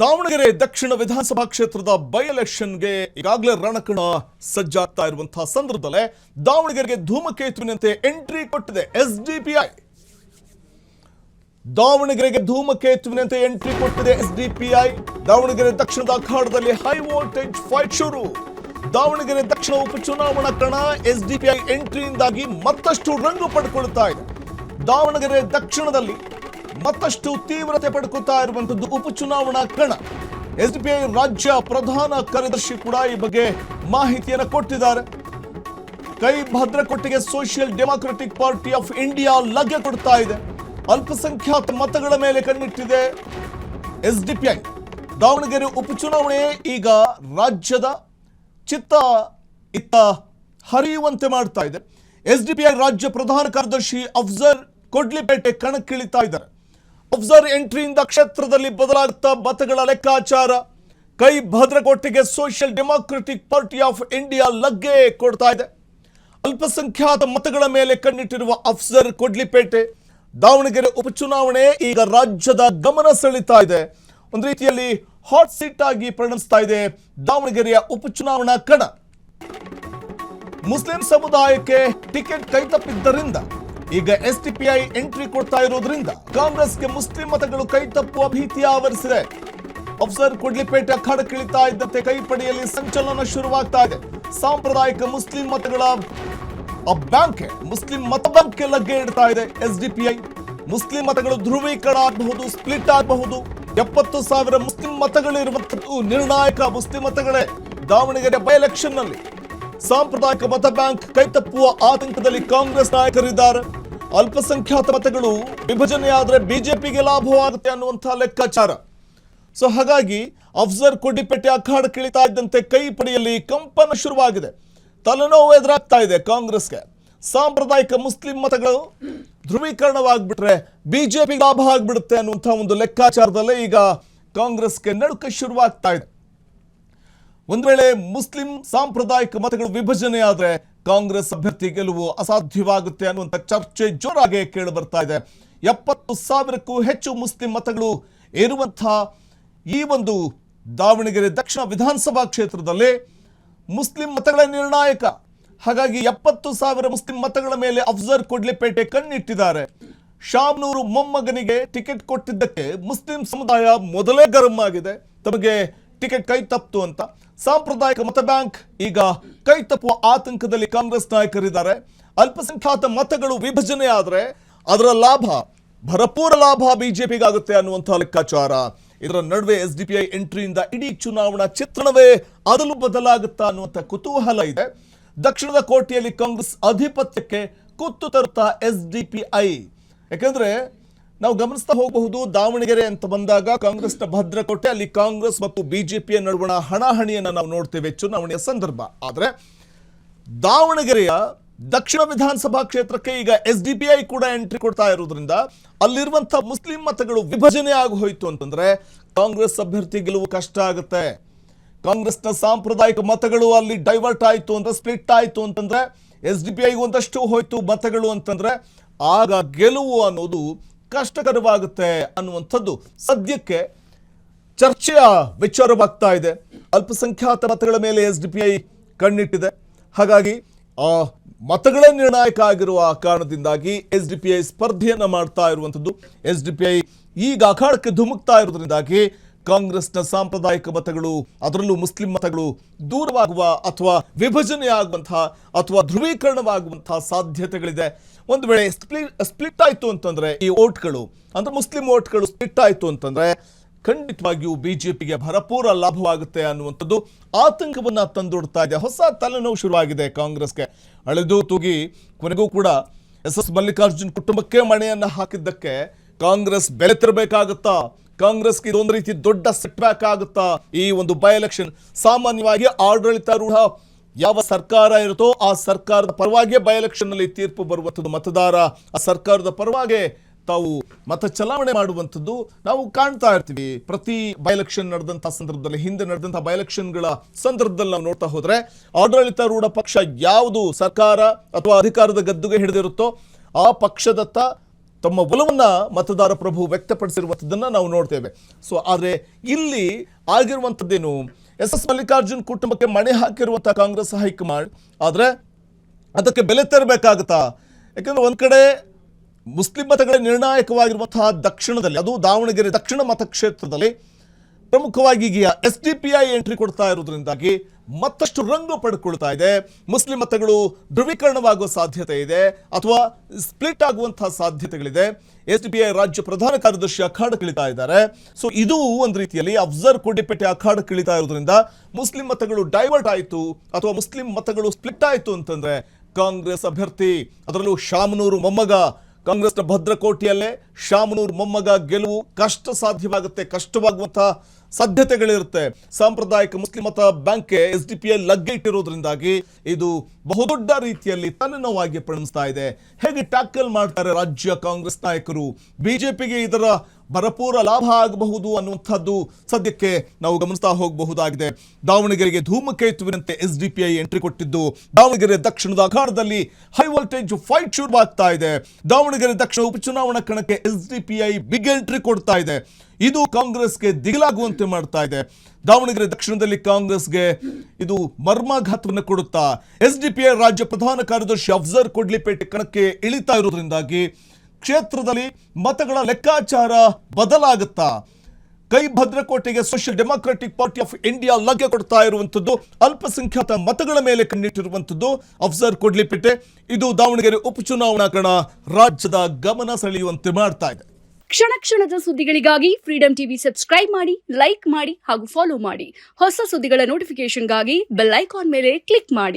ದಾವಣಗೆರೆ ದಕ್ಷಿಣ ವಿಧಾನಸಭಾ ಕ್ಷೇತ್ರದ ಬೈ ಎಲೆಕ್ಷನ್ಗೆ ಈಗಾಗಲೇ ರಣಕಣ ಸಜ್ಜಾಗ್ತಾ ಇರುವಂತಹ ಸಂದರ್ಭದಲ್ಲೇ ದಾವಣಗೆರೆಗೆ ಧೂಮಕೇತುವಿನಂತೆ ಎಂಟ್ರಿ ಕೊಟ್ಟಿದೆ ಎಸ್ಡಿಪಿಐ. ದಾವಣಗೆರೆಗೆ ಧೂಮಕೇತುವಿನಂತೆ ಎಂಟ್ರಿ ಕೊಟ್ಟಿದೆ ಎಸ್ಡಿಪಿಐ. ದಾವಣಗೆರೆ ದಕ್ಷಿಣದ ಅಖಾಡದಲ್ಲಿ ಹೈ ವೋಲ್ಟೇಜ್ ಫೈಟ್ ಶುರು. ದಾವಣಗೆರೆ ದಕ್ಷಿಣ ಉಪಚುನಾವಣಾ ಕಣ ಎಸ್ಡಿಪಿಐ ಎಂಟ್ರಿಯಿಂದಾಗಿ ಮತ್ತಷ್ಟು ರಂಗು ಪಡ್ಕೊಳ್ತಾ ಇದೆ. ದಾವಣಗೆರೆ ದಕ್ಷಿಣದಲ್ಲಿ ಮತ್ತಷ್ಟು ತೀವ್ರತೆ ಪಡ್ಕೊತಾ ಇರುವಂತದ್ದು ಉಪಚುನಾವಣಾ ಕಣ. ಎಸ್ಡಿಪಿಐ ರಾಜ್ಯ ಪ್ರಧಾನ ಕಾರ್ಯದರ್ಶಿ ಕೂಡ ಈ ಬಗ್ಗೆ ಮಾಹಿತಿಯನ್ನು ಕೊಟ್ಟಿದ್ದಾರೆ. ಕೈ ಭದ್ರಕೋಟೆಗೆ Social Democratic Party of India ಲಗ್ಗೆ ಕೊಡ್ತಾ ಇದೆ. ಅಲ್ಪಸಂಖ್ಯಾತ ಮತಗಳ ಮೇಲೆ ಕಣ್ಣಿಟ್ಟಿದೆ ಎಸ್ಡಿಪಿಐ. ದಾವಣಗೆರೆ ಉಪಚುನಾವಣೆ ಈಗ ರಾಜ್ಯದ ಚಿತ್ತ ಇತ್ತ ಹರಿಯುವಂತೆ ಮಾಡ್ತಾ ಇದೆ. ಎಸ್ಡಿಪಿಐ ರಾಜ್ಯ ಪ್ರಧಾನ ಕಾರ್ಯದರ್ಶಿ ಅಫ್ಜರ್ ಕೊಡ್ಲಿಪೇಟೆ ಕಣಕ್ಕಿಳಿತಾ ಇದ್ದಾರೆ. ಅಫ್ಜರ್ ಎಂಟ್ರಿಯಿಂದ ಕ್ಷೇತ್ರದಲ್ಲಿ ಬದಲಾಗುತ್ತಾ ಮತಗಳ ಲೆಕ್ಕಾಚಾರ. ಕೈ ಭದ್ರಕೋಟೆಗೆ Social Democratic Party of India ಲಗ್ಗೆ ಕೊಡ್ತಾ ಇದೆ. ಅಲ್ಪಸಂಖ್ಯಾತ ಮತಗಳ ಮೇಲೆ ಕಣ್ಣಿಟ್ಟಿರುವ ಅಫ್ಜರ್ ಕೊಡ್ಲಿಪೇಟೆ ದಾವಣಗೆರೆ ಉಪಚುನಾವಣೆ ಈಗ ರಾಜ್ಯದ ಗಮನ ಸೆಳೀತಾ ಇದೆ. ಒಂದು ರೀತಿಯಲ್ಲಿ ಹಾಟ್ ಸೀಟ್ ಆಗಿ ಪರಿಣಮಿಸ್ತಾ ಇದೆ ದಾವಣಗೆರೆಯ ಉಪಚುನಾವಣಾ ಕಣ. ಮುಸ್ಲಿಂ ಸಮುದಾಯಕ್ಕೆ ಟಿಕೆಟ್ ಕೈತಪ್ಪಿದ್ದರಿಂದ ಈಗ ಎಸ್ಡಿಪಿಐ ಎಂಟ್ರಿ ಕೊಡ್ತಾ ಇರೋದ್ರಿಂದ ಕಾಂಗ್ರೆಸ್ಗೆ ಮುಸ್ಲಿಂ ಮತಗಳು ಕೈತಪ್ಪುವ ಭೀತಿ ಆವರಿಸಿದೆ. ಅಫ್ಜರ್ ಕೊಡ್ಲಿಪೇಟೆ ಅಖಾಡಕ್ಕಿಳಿತಾ ಇದ್ದಂತೆ ಕೈಪಡೆಯಲ್ಲಿ ಸಂಚಲನ ಶುರುವಾಗ್ತಾ ಇದೆ. ಸಾಂಪ್ರದಾಯಿಕ ಮುಸ್ಲಿಂ ಮತಗಳ ಬ್ಯಾಂಕ್ಗೆ ಮುಸ್ಲಿಂ ಮತ ಬ್ಯಾಂಕ್ಗೆ ಲಗ್ಗೆ ಇಡ್ತಾ ಇದೆ ಎಸ್ಡಿಪಿಐ. ಮುಸ್ಲಿಂ ಮತಗಳು ಧ್ರುವೀಕರಣ ಆಗಬಹುದು, ಸ್ಪ್ಲಿಟ್ ಆಗಬಹುದು. 70,000 ಮುಸ್ಲಿಂ ಮತಗಳಿರುವಂತದ್ದು ನಿರ್ಣಾಯಕ ಮುಸ್ಲಿಂ ಮತಗಳೇ ದಾವಣಗೆರೆ ಬೈ ಎಲೆಕ್ಷನ್ ನಲ್ಲಿ. ಸಾಂಪ್ರದಾಯಿಕ ಮತ ಬ್ಯಾಂಕ್ ಕೈತಪ್ಪುವ ಆತಂಕದಲ್ಲಿ ಕಾಂಗ್ರೆಸ್ ನಾಯಕರಿದ್ದಾರೆ. ಅಲ್ಪಸಂಖ್ಯಾತ ಮತಗಳು ವಿಭಜನೆಯಾದರೆ ಬಿಜೆಪಿಗೆ ಲಾಭವಾಗುತ್ತೆ ಅನ್ನುವಂತಹ ಲೆಕ್ಕಾಚಾರ. ಸೊ ಹಾಗಾಗಿ ಅಫ್ಜರ್ ಕೊಡ್ಲಿಪೇಟೆ ಅಖಾಡಕ್ಕಿಳಿತಾ ಇದ್ದಂತೆ ಕೈ ಪಡೆಯಲ್ಲಿ ಕಂಪನ ಶುರುವಾಗಿದೆ. ತಲೆನೋವು ಎದುರಾಗ್ತಾ ಇದೆ ಕಾಂಗ್ರೆಸ್ಗೆ. ಸಾಂಪ್ರದಾಯಿಕ ಮುಸ್ಲಿಂ ಮತಗಳು ಧ್ರುವೀಕರಣವಾಗ್ಬಿಟ್ರೆ ಬಿಜೆಪಿಗೆ ಲಾಭ ಆಗ್ಬಿಡುತ್ತೆ ಅನ್ನುವಂತಹ ಒಂದು ಲೆಕ್ಕಾಚಾರದಲ್ಲೇ ಈಗ ಕಾಂಗ್ರೆಸ್ಗೆ ನಡುಕ ಶುರುವಾಗ್ತಾ ಇದೆ. ಒಂದು ವೇಳೆ ಮುಸ್ಲಿಂ ಸಾಂಪ್ರದಾಯಿಕ ಮತಗಳು ವಿಭಜನೆ ಆದ್ರೆ ಕಾಂಗ್ರೆಸ್ ಅಭ್ಯರ್ಥಿ ಗೆಲುವು ಅಸಾಧ್ಯವಾಗುತ್ತೆ ಅನ್ನುವಂಥ ಚರ್ಚೆ ಜೋರಾಗಿ ಕೇಳಿ ಬರ್ತಾ ಇದೆ. 70,000ಕ್ಕೂ ಹೆಚ್ಚು ಮುಸ್ಲಿಂ ಮತಗಳು ಇರುವಂತಹ ಈ ಒಂದು ದಾವಣಗೆರೆ ದಕ್ಷಿಣ ವಿಧಾನಸಭಾ ಕ್ಷೇತ್ರದಲ್ಲಿ ಮುಸ್ಲಿಂ ಮತಗಳ ನಿರ್ಣಾಯಕ. ಹಾಗಾಗಿ 70,000 ಮುಸ್ಲಿಂ ಮತಗಳ ಮೇಲೆ ಅಫ್ಜರ್ ಕೊಡ್ಲಿಪೇಟೆ ಕಣ್ಣಿಟ್ಟಿದ್ದಾರೆ. ಶಾಮ್ನೂರು ಮೊಮ್ಮಗನಿಗೆ ಟಿಕೆಟ್ ಕೊಟ್ಟಿದ್ದಕ್ಕೆ ಮುಸ್ಲಿಂ ಸಮುದಾಯ ಮೊದಲೇ ಗರಂ ಆಗಿದೆ, ತಮಗೆ ಟಿಕೆಟ್ ಕೈ ತಪ್ಪಿತು ಅಂತ. ಸಾಂಪ್ರದಾಯಿಕ ಮತ ಬ್ಯಾಂಕ್ ಈಗ ಕೈ ತಪ್ಪುವ ಆತಂಕದಲ್ಲಿ ಕಾಂಗ್ರೆಸ್ ನಾಯಕರಿದ್ದಾರೆ. ಅಲ್ಪಸಂಖ್ಯಾತ ಮತಗಳು ವಿಭಜನೆ ಆದರೆ ಅದರ ಲಾಭ, ಭರಪೂರ ಲಾಭ ಬಿಜೆಪಿಗಾಗುತ್ತೆ ಅನ್ನುವಂತಹ ಲೆಕ್ಕಾಚಾರ. ಇದರ ನಡುವೆ ಎಸ್ಡಿಪಿಐ ಎಂಟ್ರಿಯಿಂದ ಇಡೀ ಚುನಾವಣಾ ಚಿತ್ರಣವೇ ಅದಲು ಬದಲಾಗುತ್ತಾ ಅನ್ನುವಂಥ ಕುತೂಹಲ ಇದೆ. ದಕ್ಷಿಣದ ಕೋಟೆಯಲ್ಲಿ ಕಾಂಗ್ರೆಸ್ ಅಧಿಪತ್ಯಕ್ಕೆ ಕುತ್ತು ತರುತ್ತಾ ಎಸ್ಡಿಪಿಐ. ಯಾಕಂದ್ರೆ ನಾವು ಗಮನಿಸ್ತಾ ಹೋಗಬಹುದು, ದಾವಣಗೆರೆ ಅಂತ ಬಂದಾಗ ಕಾಂಗ್ರೆಸ್ನ ಭದ್ರಕೋಟೆ, ಅಲ್ಲಿ ಕಾಂಗ್ರೆಸ್ ಮತ್ತು ಬಿಜೆಪಿಯ ನಡುವಣ ಹಣಾಹಣಿಯನ್ನು ನಾವು ನೋಡ್ತೇವೆ ಚುನಾವಣೆಯ ಸಂದರ್ಭ. ಆದರೆ ದಾವಣಗೆರೆಯ ದಕ್ಷಿಣ ವಿಧಾನಸಭಾ ಕ್ಷೇತ್ರಕ್ಕೆ ಈಗ ಎಸ್ಡಿಪಿಐ ಕೂಡ ಎಂಟ್ರಿ ಕೊಡ್ತಾ ಇರೋದ್ರಿಂದ ಅಲ್ಲಿರುವಂತಹ ಮುಸ್ಲಿಂ ಮತಗಳು ವಿಭಜನೆ ಆಗಿ ಹೋಯ್ತು ಅಂತಂದ್ರೆ ಕಾಂಗ್ರೆಸ್ ಅಭ್ಯರ್ಥಿ ಗೆಲುವು ಕಷ್ಟ ಆಗುತ್ತೆ. ಕಾಂಗ್ರೆಸ್ನ ಸಾಂಪ್ರದಾಯಿಕ ಮತಗಳು ಅಲ್ಲಿ ಡೈವರ್ಟ್ ಆಯ್ತು ಅಂತ, ಸ್ಪ್ಲಿಟ್ ಆಯ್ತು ಅಂತಂದ್ರೆ, ಎಸ್ಡಿಪಿಐ ಒಂದಷ್ಟು ಹೋಯ್ತು ಮತಗಳು ಅಂತಂದ್ರೆ ಆಗ ಗೆಲುವು ಅನ್ನೋದು ಕಷ್ಟಕರವಾಗುತ್ತೆ ಅನ್ನುವಂಥದ್ದು ಸದ್ಯಕ್ಕೆ ಚರ್ಚೆಯ ವಿಚಾರವಾಗ್ತಾ ಇದೆ. ಅಲ್ಪಸಂಖ್ಯಾತ ಮತಗಳ ಮೇಲೆ ಎಸ್ಡಿಪಿಐ ಕಣ್ಣಿಟ್ಟಿದೆ. ಹಾಗಾಗಿ ಆ ಮತಗಳೇ ನಿರ್ಣಾಯಕ ಆಗಿರುವ ಕಾರಣದಿಂದಾಗಿ ಎಸ್ಡಿಪಿಐ ಸ್ಪರ್ಧೆಯನ್ನ ಮಾಡ್ತಾ ಇರುವಂಥದ್ದು. ಎಸ್ಡಿಪಿಐ ಈಗ ಅಖಾಡಕ್ಕೆ ಧುಮುಕ್ತಾ ಇರೋದ್ರಿಂದಾಗಿ ಕಾಂಗ್ರೆಸ್ನ ಸಾಂಪ್ರದಾಯಿಕ ಮತಗಳು, ಅದರಲ್ಲೂ ಮುಸ್ಲಿಂ ಮತಗಳು ದೂರವಾಗುವ ಅಥವಾ ವಿಭಜನೆ ಆಗುವಂತಹ ಅಥವಾ ಧ್ರುವೀಕರಣವಾಗುವಂತಹ ಸಾಧ್ಯತೆಗಳಿದೆ. ಒಂದು ವೇಳೆ ಸ್ಪ್ಲಿಟ್ ಆಯಿತು ಅಂತಂದ್ರೆ ಈ ಓಟ್ಗಳು ಅಂದ್ರೆ ಮುಸ್ಲಿಂ ಓಟ್ಗಳು ಸ್ಪ್ಲಿಟ್ ಆಯಿತು ಅಂತಂದ್ರೆ ಖಂಡಿತವಾಗಿಯೂ ಬಿಜೆಪಿಗೆ ಭರಪೂರ ಲಾಭವಾಗುತ್ತೆ ಅನ್ನುವಂಥದ್ದು ಆತಂಕವನ್ನ ತಂದೊಡ್ತಾ ಇದೆ. ಹೊಸ ತಲೆನೋವು ಶುರುವಾಗಿದೆ ಕಾಂಗ್ರೆಸ್ಗೆ. ಅಳೆದು ತೂಗಿ ಕೊನೆಗೂ ಕೂಡ ಎಸ್ ಮಲ್ಲಿಕಾರ್ಜುನ್ ಕುಟುಂಬಕ್ಕೆ ಮಣೆಯನ್ನ ಹಾಕಿದ್ದಕ್ಕೆ ಕಾಂಗ್ರೆಸ್ ಬೆಲೆ ತರಬೇಕಾಗುತ್ತಾ? ಕಾಂಗ್ರೆಸ್ಗೆ ಇದೊಂದು ರೀತಿ ದೊಡ್ಡ ಸೆಟ್ ಬ್ಯಾಕ್ ಆಗುತ್ತಾ ಈ ಒಂದು ಬೈ ಎಲೆಕ್ಷನ್? ಸಾಮಾನ್ಯವಾಗಿ ಆಡಳಿತಾರೂಢ ಯಾವ ಸರ್ಕಾರ ಇರುತ್ತೋ ಆ ಸರ್ಕಾರದ ಪರವಾಗಿ ಬೈ ಎಲೆಕ್ಷನ್ ನಲ್ಲಿ ತೀರ್ಪು ಬರುವಂಥದ್ದು, ಮತದಾರ ಆ ಸರ್ಕಾರದ ಪರವಾಗಿ ತಾವು ಮತ ಚಲಾವಣೆ ಮಾಡುವಂಥದ್ದು ನಾವು ಕಾಣ್ತಾ ಇರ್ತೀವಿ. ಪ್ರತಿ ಬೈ ಎಲೆಕ್ಷನ್ ನಡೆದಂತಹ ಸಂದರ್ಭದಲ್ಲಿ, ಹಿಂದೆ ನಡೆದಂತಹ ಬೈ ಎಲೆಕ್ಷನ್ಗಳ ಸಂದರ್ಭದಲ್ಲಿ ನಾವು ನೋಡ್ತಾ ಹೋದ್ರೆ ಆಡಳಿತಾರೂಢ ಪಕ್ಷ ಯಾವುದು ಸರ್ಕಾರ ಅಥವಾ ಅಧಿಕಾರದ ಗದ್ದುಗೆ ಹಿಡಿದಿರುತ್ತೋ ಆ ಪಕ್ಷದತ್ತ ತಮ್ಮ ಒಲವನ್ನ ಮತದಾರ ಪ್ರಭು ವ್ಯಕ್ತಪಡಿಸಿರುವಂಥದ್ದನ್ನ ನಾವು ನೋಡ್ತೇವೆ. ಸೊ ಆದರೆ ಇಲ್ಲಿ ಆಗಿರುವಂಥದ್ದೇನು, ಎಸ್ ಮಲ್ಲಿಕಾರ್ಜುನ್ ಕುಟುಂಬಕ್ಕೆ ಮಣೆ ಹಾಕಿರುವಂತಹ ಕಾಂಗ್ರೆಸ್ ಹೈಕಮಾಂಡ್, ಆದರೆ ಅದಕ್ಕೆ ಬೆಲೆ ತೆರಬೇಕಾಗುತ್ತಾ? ಯಾಕಂದ್ರೆ ಒಂದ್ ಕಡೆ ಮುಸ್ಲಿಂ ಮತಗಳ ನಿರ್ಣಾಯಕವಾಗಿರುವಂತಹ ದಕ್ಷಿಣದಲ್ಲಿ, ಅದು ದಾವಣಗೆರೆ ದಕ್ಷಿಣ ಮತಕ್ಷೇತ್ರದಲ್ಲಿ ಪ್ರಮುಖವಾಗಿ ಈಗ SDPI ಎಂಟ್ರಿ ಕೊಡ್ತಾ ಇರೋದ್ರಿಂದಾಗಿ ಮತ್ತಷ್ಟು ರಂಗು ಪಡ್ಕೊಳ್ತಾ ಇದೆ. ಮುಸ್ಲಿಂ ಮತಗಳು ಧ್ರುವೀಕರಣವಾಗುವ ಸಾಧ್ಯತೆ ಇದೆ ಅಥವಾ ಸ್ಪ್ಲಿಟ್ ಆಗುವಂತಹ ಸಾಧ್ಯತೆಗಳಿದೆ. SDPI ರಾಜ್ಯ ಪ್ರಧಾನ ಕಾರ್ಯದರ್ಶಿ ಅಖಾಡಕ್ಕಿಳಿತಾ ಇದ್ದಾರೆ. ಸೊ ಇದು ಒಂದು ರೀತಿಯಲ್ಲಿ ಅಫ್ಜರ್ ಕೊಡ್ಲಿಪೇಟೆ ಅಖಾಡಕ್ಕಿಳಿತಾ ಇರೋದ್ರಿಂದ ಮುಸ್ಲಿಂ ಮತಗಳು ಡೈವರ್ಟ್ ಆಯಿತು ಅಥವಾ ಮುಸ್ಲಿಂ ಮತಗಳು ಸ್ಪ್ಲಿಟ್ ಆಯಿತು ಅಂತಂದ್ರೆ ಕಾಂಗ್ರೆಸ್ ಅಭ್ಯರ್ಥಿ, ಅದರಲ್ಲೂ ಶಾಮನೂರು ಮೊಮ್ಮಗ, ಕಾಂಗ್ರೆಸ್ನ ಭದ್ರಕೋಟೆಯಲ್ಲೇ ಶಾಮನೂರು ಮೊಮ್ಮಗ ಗೆಲುವು ಕಷ್ಟ ಸಾಧ್ಯವಾಗುತ್ತೆ, ಕಷ್ಟವಾಗುವಂತಹ ಸಾಧ್ಯತೆಗಳಿರುತ್ತೆ. ಸಾಂಪ್ರದಾಯಿಕ ಮುಸ್ಲಿಂ ಮತ ಬ್ಯಾಂಕ್ಗೆ SDPI ಲಗ್ಗೆ ಇಟ್ಟಿರೋದ್ರಿಂದಾಗಿ ಇದು ಬಹುದೊಡ್ಡ ರೀತಿಯಲ್ಲಿ ತಲೆನೋವಾಗಿ ಪರಿಣಿಸ್ತಾ ಇದೆ. ಹೇಗೆ ಟ್ಯಾಕಲ್ ಮಾಡ್ತಾರೆ ರಾಜ್ಯ ಕಾಂಗ್ರೆಸ್ ನಾಯಕರು? ಬಿಜೆಪಿಗೆ ಇದರ ಭರಪೂರ ಲಾಭ ಆಗಬಹುದು ಅನ್ನುವಂಥದ್ದು ಸದ್ಯಕ್ಕೆ ನಾವು ಗಮನಿಸ್ತಾ ಹೋಗಬಹುದಾಗಿದೆ. ದಾವಣಗೆರೆಗೆ ಧೂಮಕೇತುವಿನಂತೆ SDPI ಎಂಟ್ರಿ ಕೊಟ್ಟಿದ್ದು, ದಾವಣಗೆರೆ ದಕ್ಷಿಣದ ಅಖಾಡದಲ್ಲಿ ಹೈ ವೋಲ್ಟೇಜ್ ಫೈಟ್ ಶುರುವಾಗ್ತಾ ಇದೆ. ದಾವಣಗೆರೆ ದಕ್ಷಿಣ ಉಪಚುನಾವಣಾ ಕಣಕ್ಕೆ SDPI ಬಿಗ್ ಎಂಟ್ರಿ ಕೊಡ್ತಾ ಇದೆ. ಇದು ಕಾಂಗ್ರೆಸ್ಗೆ ದಿಗಿಲಾಗುವಂತೆ ಮಾಡ್ತಾ ಇದೆ. ದಾವಣಗೆರೆ ದಕ್ಷಿಣದಲ್ಲಿ ಕಾಂಗ್ರೆಸ್ಗೆ ಇದು ಮರ್ಮಾಘಾತವನ್ನು ಕೊಡುತ್ತಾ SDPI ರಾಜ್ಯ ಪ್ರಧಾನ ಕಾರ್ಯದರ್ಶಿ ಅಫ್ಜರ್ ಕೊಡ್ಲಿಪೇಟೆ ಕಣಕ್ಕೆ ಇಳಿತಾ ಇರೋದ್ರಿಂದಾಗಿ ಕ್ಷೇತ್ರದಲ್ಲಿ ಮತಗಳ ಲೆಕ್ಕಾಚಾರ ಬದಲಾಗುತ್ತಾ? ಕೈ ಭದ್ರಕೋಟೆಗೆ Social Democratic Party of India ಲಗ್ಗೆ ಕೊಡ್ತಾ ಇರುವಂಥದ್ದು, ಅಲ್ಪಸಂಖ್ಯಾತ ಮತಗಳ ಮೇಲೆ ಕಣ್ಣಿಟ್ಟಿರುವಂಥದ್ದು ಅಫ್ಜರ್ ಕೊಡ್ಲಿಪೇಟೆ. ಇದು ದಾವಣಗೆರೆ ಉಪಚುನಾವಣಾ ಕಣ ರಾಜ್ಯದ ಗಮನ ಸೆಳೆಯುವಂತೆ ಮಾಡ್ತಾ ಇದೆ. ಕ್ಷಣ ಕ್ಷಣದ ಸುದ್ದಿಗಳಿಗಾಗಿ ಫ್ರೀಡಂ ಟಿವಿ ಸಬ್ಸ್ಕ್ರೈಬ್ ಮಾಡಿ, ಲೈಕ್ ಮಾಡಿ ಹಾಗೂ ಫಾಲೋ ಮಾಡಿ. ಹೊಸ ಸುದ್ದಿಗಳ ನೋಟಿಫಿಕೇಶನ್ಗಾಗಿ ಬೆಲ್ ಐಕಾನ್ ಮೇಲೆ ಕ್ಲಿಕ್ ಮಾಡಿ.